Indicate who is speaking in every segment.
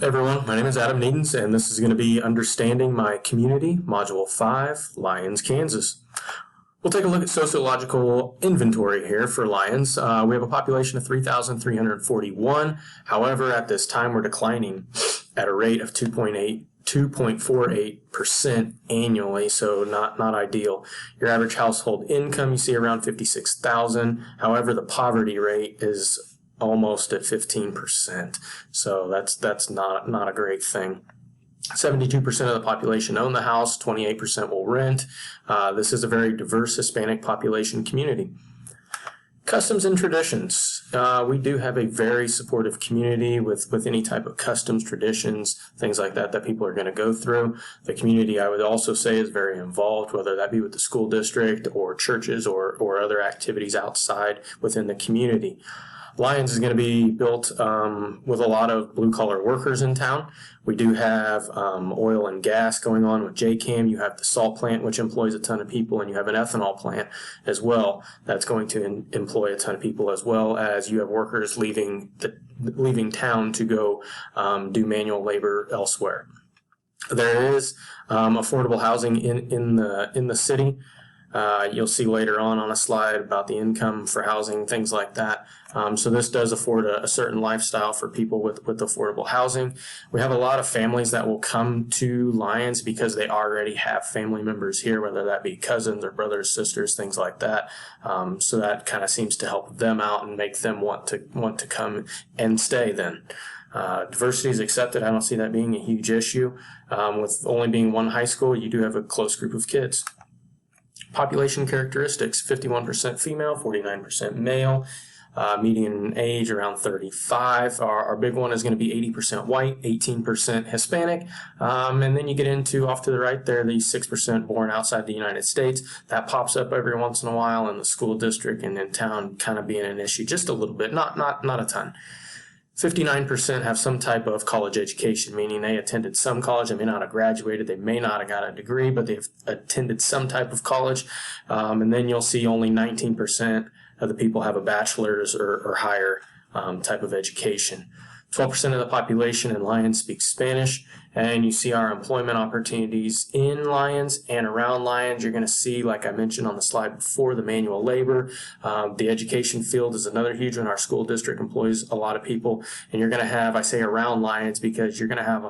Speaker 1: Hey everyone, my name is Adam Needens, and this is going to be Understanding My Community, Module 5, Lyons, Kansas. We'll take a look at sociological inventory here for Lyons. We have a population of 3,341. However, at this time, we're declining at a rate of 2.48% annually, so not ideal. Your average household income, you see around 56,000. However, the poverty rate is almost at 15%. So that's not a great thing. 72% of the population own the house, 28% will rent. This is a very diverse Hispanic population community. Customs and traditions. We do have a very supportive community with any type of customs, traditions, things like that people are going to go through. The community, I would also say, is very involved, whether that be with the school district or churches or other activities outside within the community. Lyons is going to be built with a lot of blue-collar workers in town. We do have oil and gas going on with JCAM. You have the salt plant, which employs a ton of people, and you have an ethanol plant as well that's going to employ a ton of people, as well as you have workers leaving town to go do manual labor elsewhere. There is affordable housing in the city. You'll see later on a slide about the income for housing, things like that. So this does afford a certain lifestyle for people with affordable housing. We have a lot of families that will come to Lyons because they already have family members here, whether that be cousins or brothers, sisters, things like that. So that kind of seems to help them out and make them want to come and stay then. Diversity is accepted. I don't see that being a huge issue. With only being one high school, you do have a close group of kids. Population characteristics, 51% female, 49% male, median age around 35. Our big one is going to be 80% white, 18% Hispanic, and then you get into, off to the right there, the 6% born outside the United States. That pops up every once in a while in the school district and in town, kind of being an issue, just a little bit, not a ton. 59% have some type of college education, meaning they attended some college. They may not have graduated. They may not have got a degree, but they've attended some type of college. And then you'll see only 19% of the people have a bachelor's or higher type of education. 12% of the population in Lyons speaks Spanish, and you see our employment opportunities in Lyons and around Lyons. You're going to see, like I mentioned on the slide before, the manual labor. The education field is another huge one. Our school district employs a lot of people, and you're going to have, I say around Lyons, because you're going to have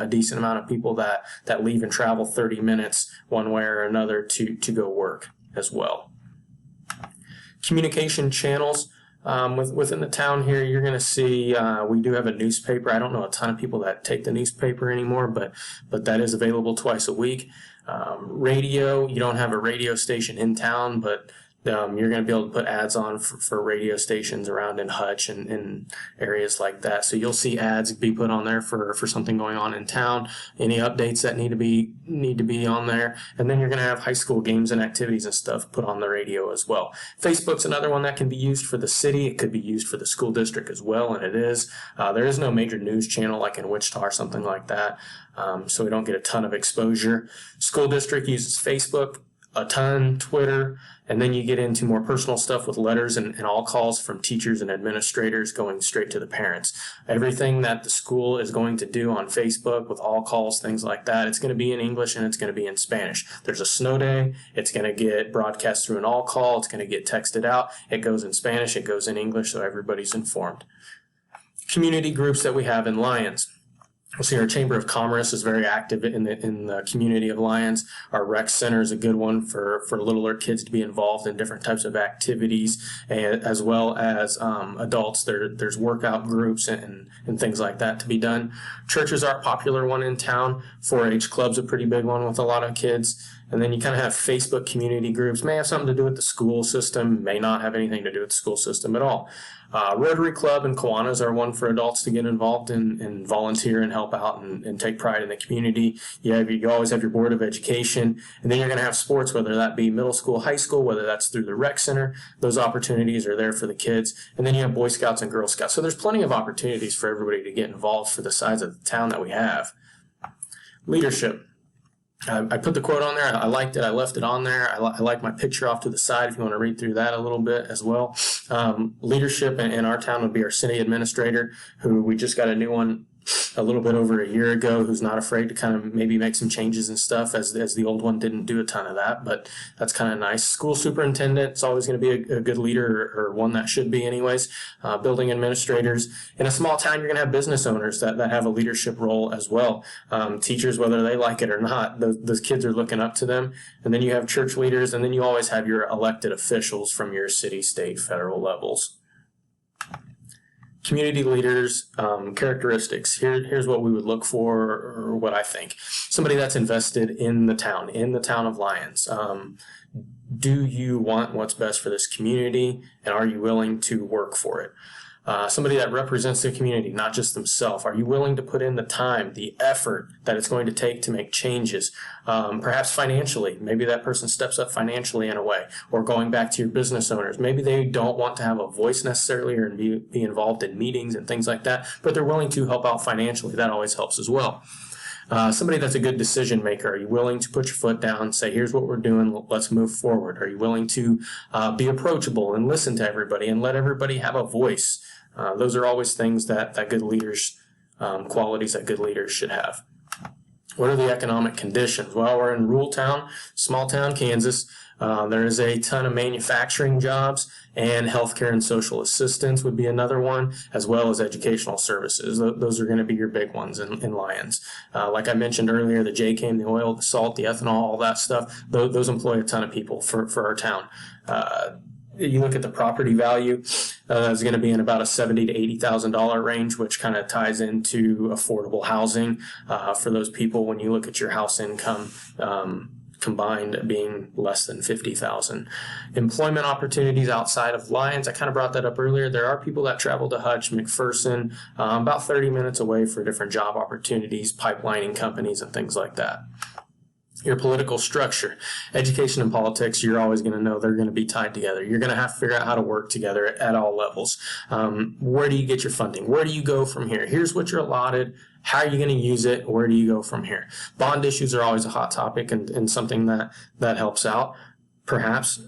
Speaker 1: a decent amount of people that leave and travel 30 minutes one way or another to go work as well. Communication channels. Within the town here, you're going to see we do have a newspaper. I don't know a ton of people that take the newspaper anymore, but that is available twice a week. Radio, you don't have a radio station in town, but you're going to be able to put ads on for radio stations around in Hutch and areas like that. So you'll see ads be put on there for something going on in town, any updates that need to be on there. And then you're going to have high school games and activities and stuff put on the radio as well. Facebook's another one that can be used for the city. It could be used for the school district as well, and it is. There is no major news channel like in Wichita or something like that, so we don't get a ton of exposure. School district uses Facebook a ton, Twitter, and then you get into more personal stuff with letters and all calls from teachers and administrators going straight to the parents. Everything that the school is going to do on Facebook with all calls, things like that, it's going to be in English and it's going to be in Spanish. There's a snow day, it's going to get broadcast through an all call, it's going to get texted out, it goes in Spanish, it goes in English, so everybody's informed. Community groups that we have in Lyons. We'll see our Chamber of Commerce is very active in the community of Lyons. Our rec center is a good one for littler kids to be involved in different types of activities, and as well as adults. There's workout groups and things like that to be done. Churches are a popular one in town. 4-H club's a pretty big one with a lot of kids. And then you kind of have Facebook community groups. May have something to do with the school system, may not have anything to do with the school system at all. Rotary Club and Kiwanis are one for adults to get involved in and volunteer and help out and take pride in the community. You always have your Board of Education, and then you're going to have sports, whether that be middle school, high school, whether that's through the rec center. Those opportunities are there for the kids. And then you have Boy Scouts and Girl Scouts. So there's plenty of opportunities for everybody to get involved for the size of the town that we have. Leadership. I put the quote on there. I liked it. I left it on there. I like my picture off to the side if you want to read through that a little bit as well. Leadership in our town would be our city administrator, who we just got a new one a little bit over a year ago who's not afraid to kind of maybe make some changes and stuff, as the old one didn't do a ton of that, but that's kind of nice. School superintendent is always going to be a good leader, or one that should be anyways. Building administrators. In a small town, you're going to have business owners that have a leadership role as well. Teachers, whether they like it or not, those kids are looking up to them. And then you have church leaders, and then you always have your elected officials from your city, state, federal levels. Community leaders, characteristics. Here's what we would look for, or what I think. Somebody that's invested in the town of Lyons. Do you want what's best for this community, and are you willing to work for it? Somebody that represents the community, not just themselves. Are you willing to put in the time, the effort that it's going to take to make changes? Perhaps financially. Maybe that person steps up financially in a way. Or going back to your business owners. Maybe they don't want to have a voice necessarily, or be involved in meetings and things like that, but they're willing to help out financially. That always helps as well. Somebody that's a good decision maker. Are you willing to put your foot down, say, here's what we're doing, let's move forward? Are you willing to be approachable and listen to everybody and let everybody have a voice? Those are always things that good leaders, qualities that good leaders should have. What are the economic conditions? Well, we're in rural town, small town, Kansas. There is a ton of manufacturing jobs, and healthcare and social assistance would be another one, as well as educational services. Those are going to be your big ones in Lyons. Like I mentioned earlier, the J-Cam, the oil, the salt, the ethanol, all that stuff, those employ a ton of people for our town. You look at the property value, is going to be in about a $70,000 to $80,000 range, which kind of ties into affordable housing for those people. When you look at your house income combined being less than $50,000. Employment opportunities outside of Lyons, I kind of brought that up earlier. There are people that travel to Hutch, McPherson, about 30 minutes away for different job opportunities, pipelining companies, and things like that. Your political structure. Education and politics, you're always going to know they're going to be tied together. You're going to have to figure out how to work together at all levels. Where do you get your funding? Where do you go from here? Here's what you're allotted. How are you going to use it? Where do you go from here? Bond issues are always a hot topic, and something that helps out. Perhaps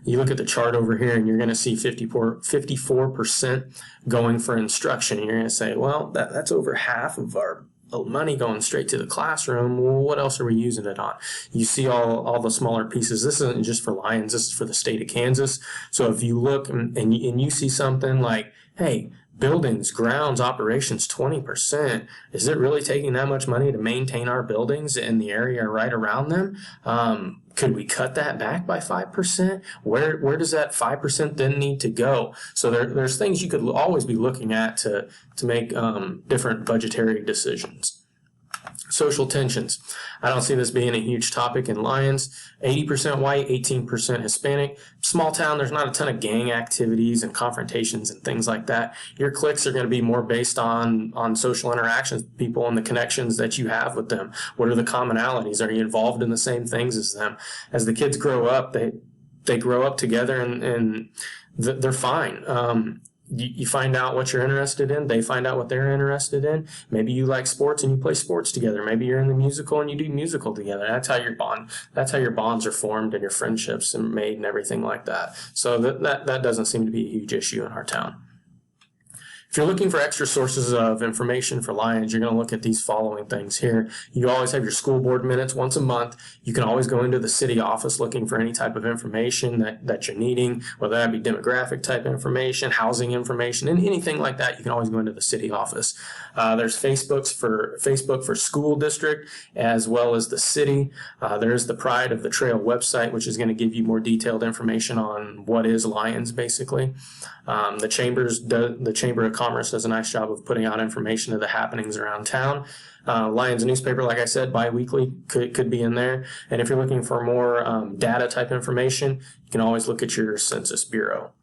Speaker 1: you look at the chart over here, and you're going to see 54% going for instruction. And you're going to say, well, that's over half of our money going straight to the classroom. Well, what else are we using it on? You see all the smaller pieces. This isn't just for Lyons. This is for the state of Kansas. So if you look and you see something like, hey, buildings, grounds, operations, 20%. Is it really taking that much money to maintain our buildings in the area right around them? Could we cut that back by 5%? Where does that 5% then need to go? So there's things you could always be looking at to make different budgetary decisions. Social tensions. I don't see this being a huge topic in Lyons. 80% white, 18% Hispanic. Small town, there's not a ton of gang activities and confrontations and things like that. Your cliques are going to be more based on social interactions with people and the connections that you have with them. What are the commonalities? Are you involved in the same things as them? As the kids grow up, they grow up together and they're fine. You find out what you're interested in. They find out what they're interested in. Maybe you like sports and you play sports together. Maybe you're in the musical and you do musical together. That's how your bonds are formed and your friendships are made and everything like that. So that doesn't seem to be a huge issue in our town. If you're looking for extra sources of information for Lyons, you're going to look at these following things here. You always have your school board minutes once a month. You can always go into the city office looking for any type of information that you're needing, whether that be demographic type information, housing information, and anything like that. You can always go into the city office. There's Facebook for school district as well as the city. There's the Pride of the Trail website, which is going to give you more detailed information on what is Lyons, basically. The Chamber of Commerce does a nice job of putting out information of the happenings around town. Lyons newspaper, like I said, bi-weekly could be in there. And if you're looking for more data type information, you can always look at your Census Bureau.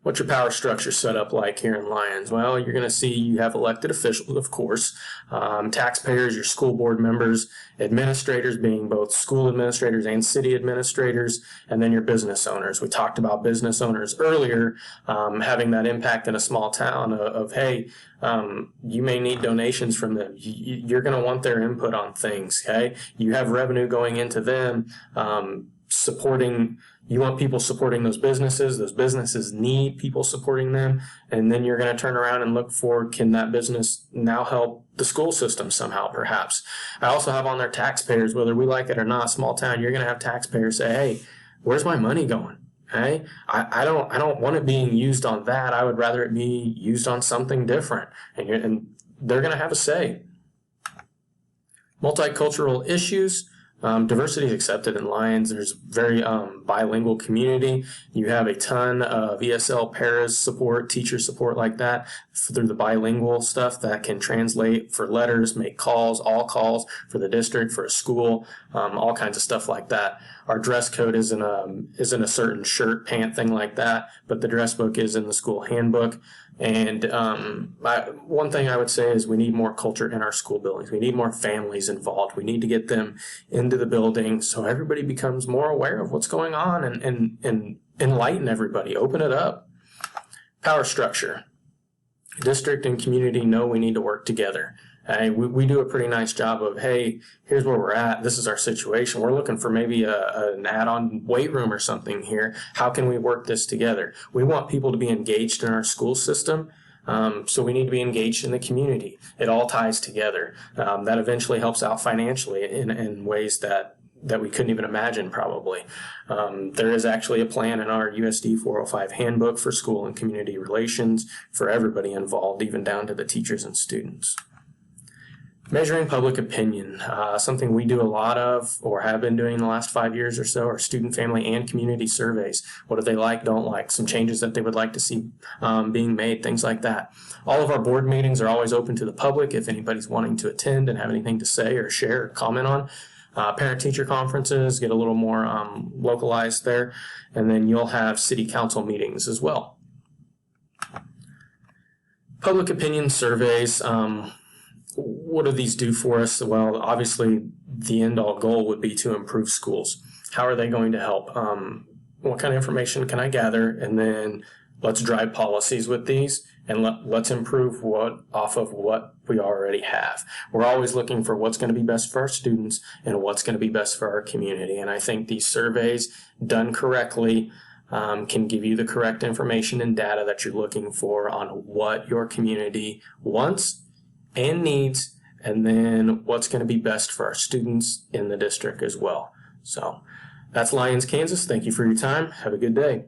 Speaker 1: What's your power structure set up like here in Lyons? Well, you're going to see you have elected officials, of course, taxpayers, your school board members, administrators being both school administrators and city administrators, and then your business owners. We talked about business owners earlier, having that impact in a small town of hey, you may need donations from them. You're going to want their input on things, okay? You have revenue going into them. you want people supporting those businesses need people supporting them, and then you're going to turn around and look for, can that business now help the school system somehow, perhaps. I also have on there taxpayers, whether we like it or not. Small town, you're going to have taxpayers say, hey, where's my money going? Hey, I don't want it being used on that. I would rather it be used on something different, and they're going to have a say. Multicultural issues. Diversity is accepted in Lyons. There's very bilingual community. You have a ton of ESL, paras support, teacher support like that through the bilingual stuff that can translate for letters, make calls, all calls for the district, for a school, all kinds of stuff like that. Our dress code isn't a certain shirt, pant thing like that, but the dress book is in the school handbook. And one thing I would say is we need more culture in our school buildings. We need more families involved. We need to get them into the building so everybody becomes more aware of what's going on, and enlighten everybody, open it up. Power structure. District and community know we need to work together. We do a pretty nice job of, hey, here's where we're at. This is our situation. We're looking for maybe an add-on weight room or something here. How can we work this together? We want people to be engaged in our school system, so we need to be engaged in the community. It all ties together. That eventually helps out financially in ways that we couldn't even imagine probably. There is actually a plan in our USD 405 handbook for school and community relations for everybody involved, even down to the teachers and students. Measuring public opinion, something we do a lot of, or have been doing the last 5 years or so, are student, family, and community surveys. What do they like, don't like, some changes that they would like to see being made, things like that. All of our board meetings are always open to the public if anybody's wanting to attend and have anything to say or share or comment on. Parent-teacher conferences get a little more localized there, and then you'll have city council meetings as well. Public opinion surveys. What do these do for us? Well, obviously, the end-all goal would be to improve schools. How are they going to help? What kind of information can I gather? And then let's drive policies with these, and let's improve off of what we already have. We're always looking for what's going to be best for our students and what's going to be best for our community. And I think these surveys, done correctly, can give you the correct information and data that you're looking for on what your community wants and needs, and then what's going to be best for our students in the district as well. So that's Lyons, Kansas. Thank you for your time. Have a good day.